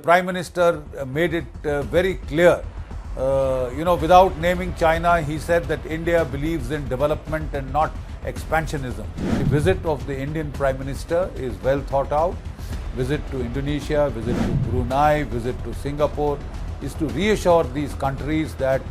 Prime Minister made it very clear. Without naming China, he said that India believes in development and not expansionism. The visit of the Indian Prime Minister is well thought out. Visit to Indonesia, visit to Brunei, visit to Singapore is to reassure these countries that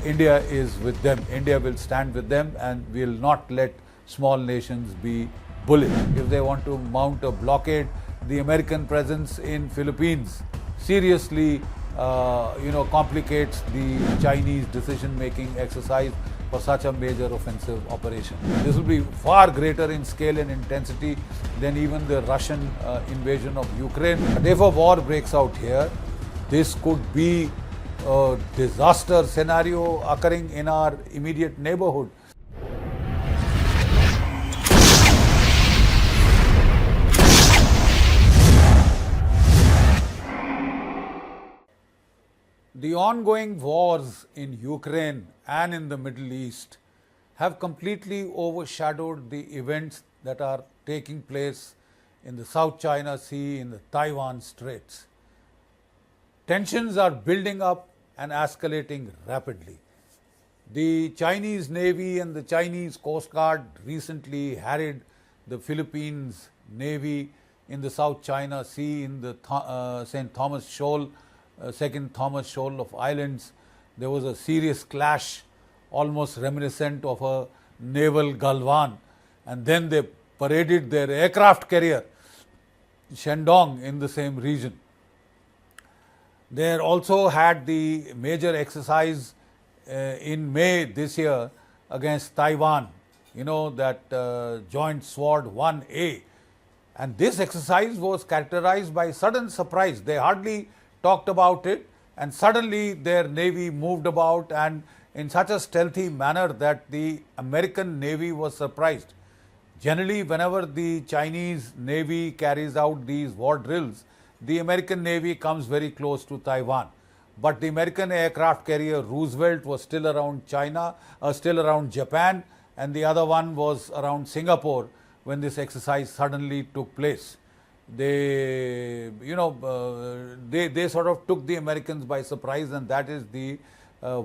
India is with them. India will stand with them and will not let small nations be bullied. If they want to mount a blockade, the American presence in Philippines seriously complicates the Chinese decision-making exercise for such a major offensive operation. This will be far greater in scale and intensity than even the Russian invasion of Ukraine. If a war breaks out here, this could be a disaster scenario occurring in our immediate neighborhood. The ongoing wars in Ukraine and in the Middle East have completely overshadowed the events that are taking place in the South China Sea, in the Taiwan Straits. Tensions are building up and escalating rapidly. The Chinese Navy and the Chinese Coast Guard recently harried the Philippines Navy in the South China Sea, in the St. Thomas Shoal, Second Thomas Shoal of Islands. There was a serious clash, almost reminiscent of a naval Galwan, and then they paraded their aircraft carrier Shandong in the same region. They also had the major exercise in May this year against Taiwan, that Joint Sword 1A. And this exercise was characterized by sudden surprise. They hardly talked about it, and suddenly their navy moved about, and in such a stealthy manner that the American Navy was surprised. Generally, whenever the Chinese Navy carries out these war drills, the American Navy comes very close to Taiwan. But the American aircraft carrier Roosevelt was still around Japan, and the other one was around Singapore when this exercise suddenly took place. They sort of took the Americans by surprise, and that is the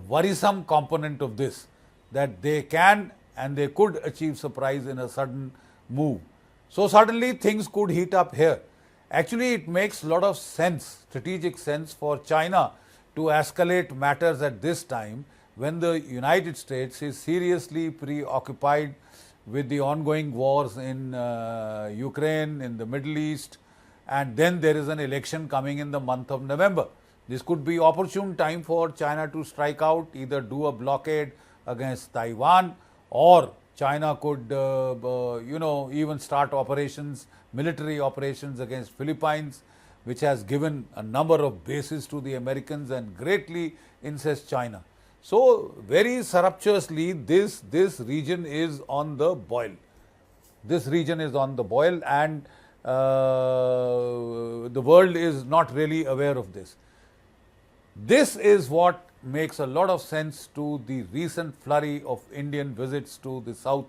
worrisome component of this, that they can and they could achieve surprise in a sudden move. So suddenly things could heat up here. Actually, it makes a lot of sense, strategic sense, for China to escalate matters at this time when the United States is seriously preoccupied with the ongoing wars in Ukraine, in the Middle East, and then there is an election coming in the month of November. This could be opportune time for China to strike out, either do a blockade against Taiwan, or China could even start operations, military operations against Philippines, which has given a number of bases to the Americans and greatly incests China. So very surreptitiously, this region is on the boil. This region is on the boil, and the world is not really aware of this. This is what makes a lot of sense to the recent flurry of Indian visits to the South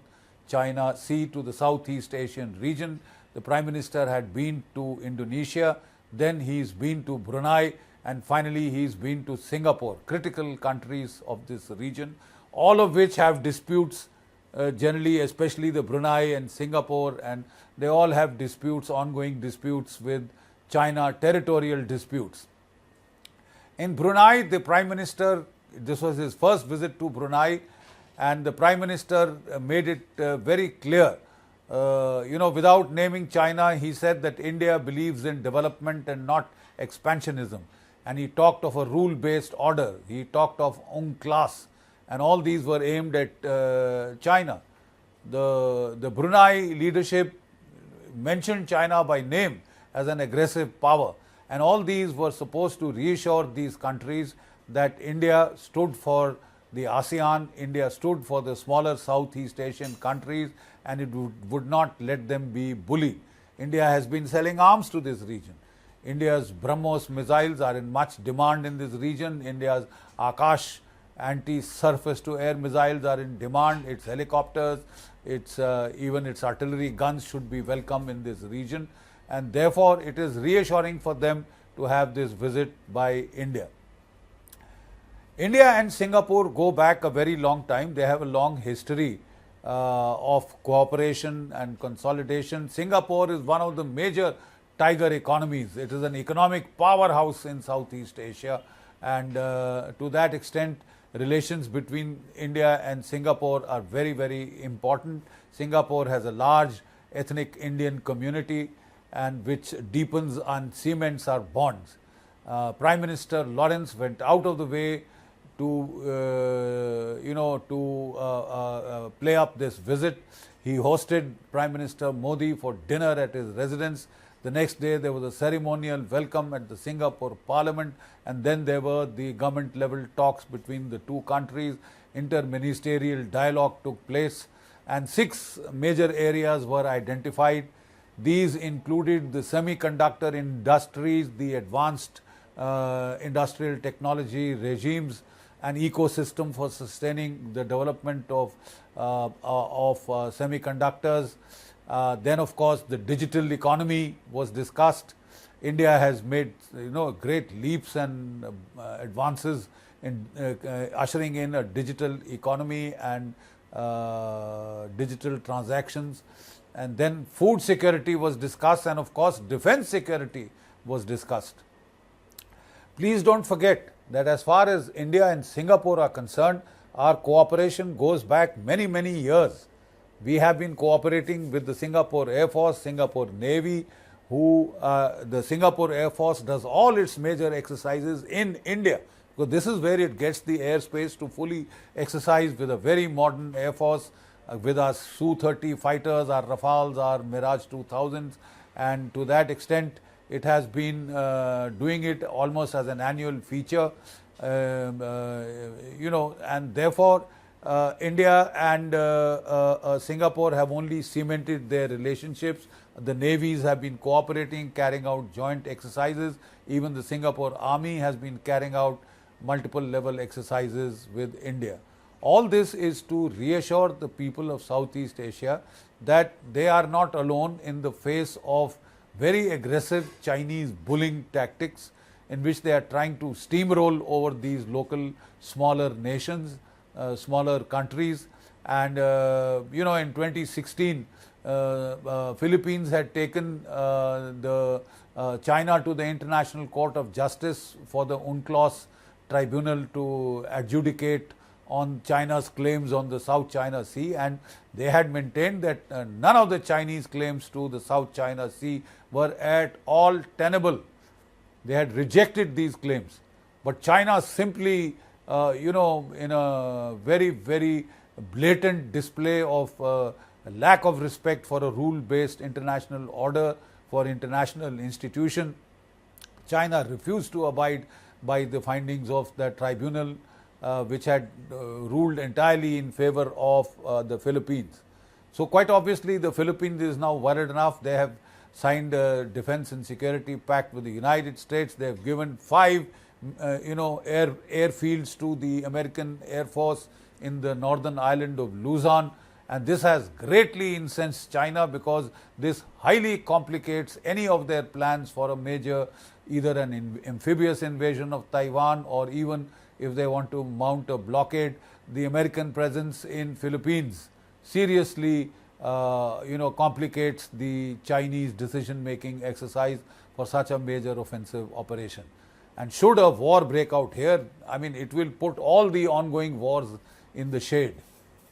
China Sea, to the Southeast Asian region. The Prime Minister had been to Indonesia, then he's been to Brunei, and finally he's been to Singapore, critical countries of this region, all of which have disputes generally, especially the Brunei and Singapore, and they all have disputes, ongoing disputes with China, territorial disputes. In Brunei, the Prime Minister, this was his first visit to Brunei, and the Prime Minister made it very clear. Without naming China, he said that India believes in development and not expansionism. And he talked of a rule-based order. He talked of UNCLOS, and all these were aimed at China. The Brunei leadership mentioned China by name as an aggressive power, and all these were supposed to reassure these countries that India stood for the ASEAN, India stood for the smaller Southeast Asian countries, and it would not let them be bullied. India has been selling arms to this region. India's BrahMos missiles are in much demand in this region. India's Akash anti-surface-to-air missiles are in demand. Its helicopters, even its artillery guns should be welcome in this region. And therefore, it is reassuring for them to have this visit by India. India and Singapore go back a very long time. They have a long history of cooperation and consolidation. Singapore is one of the major tiger economies. It is an economic powerhouse in Southeast Asia, and to that extent, relations between India and Singapore are very, very important. Singapore has a large ethnic Indian community, and which deepens and cements our bonds. Prime Minister Lawrence went out of the way to play up this visit. He hosted Prime Minister Modi for dinner at his residence. The next day there was a ceremonial welcome at the Singapore Parliament, and then there were the government level talks between the two countries. Interministerial dialogue took place, and 6 major areas were identified. These included the semiconductor industries, the advanced industrial technology regimes, an ecosystem for sustaining the development of semiconductors. Then, of course, the digital economy was discussed. India has made great leaps and advances in ushering in a digital economy and digital transactions. And then food security was discussed, and of course defense security was discussed. Please don't forget that as far as India and Singapore are concerned, our cooperation goes back many, many years. We have been cooperating with the Singapore Air Force, Singapore Navy, the Singapore Air Force does all its major exercises in India, because this is where it gets the airspace to fully exercise with a very modern Air Force, with our Su-30 fighters, our Rafales, our Mirage 2000s, and to that extent it has been doing it almost as an annual feature, and therefore India and Singapore have only cemented their relationships. The navies have been cooperating, carrying out joint exercises. Even the Singapore Army has been carrying out multiple level exercises with India. All this is to reassure the people of Southeast Asia that they are not alone in the face of very aggressive Chinese bullying tactics, in which they are trying to steamroll over these local smaller nations, smaller countries. And in 2016, Philippines had taken China to the International Court of Justice for the UNCLOS tribunal to adjudicate on China's claims on the South China Sea, and they had maintained that none of the Chinese claims to the South China Sea were at all tenable. They had rejected these claims, but China simply, in a very, very blatant display of lack of respect for a rule-based international order, for international institution, China refused to abide by the findings of the tribunal, which had ruled entirely in favor of the Philippines. So quite obviously the Philippines is now worried enough. They have signed a defense and security pact with the United States. They have given 5 airfields to the American Air Force in the northern island of Luzon, and this has greatly incensed China, because this highly complicates any of their plans for a major, either an amphibious invasion of Taiwan, or even if they want to mount a blockade. The American presence in Philippines seriously complicates the Chinese decision-making exercise for such a major offensive operation. And should a war break out here, it will put all the ongoing wars in the shade.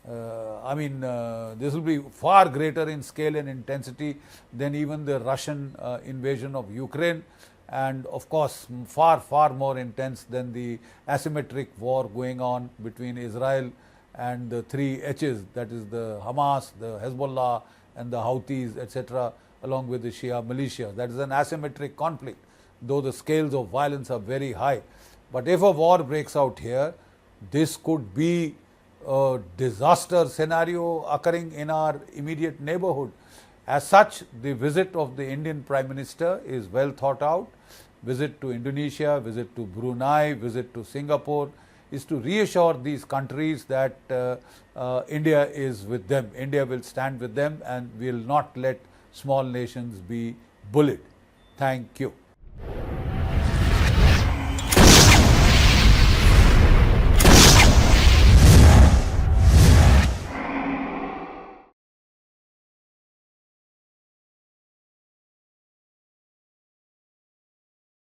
This will be far greater in scale and intensity than even the Russian invasion of Ukraine, and of course far, far more intense than the asymmetric war going on between Israel and the 3 H's, that is the Hamas, the Hezbollah and the Houthis, etc., along with the Shia militia. That is an asymmetric conflict, though the scales of violence are very high. But if a war breaks out here, this could be a disaster scenario occurring in our immediate neighborhood. As such, the visit of the Indian Prime Minister is well thought out. Visit to Indonesia, visit to Brunei, visit to Singapore is to reassure these countries that India is with them. India will stand with them and will not let small nations be bullied. Thank you.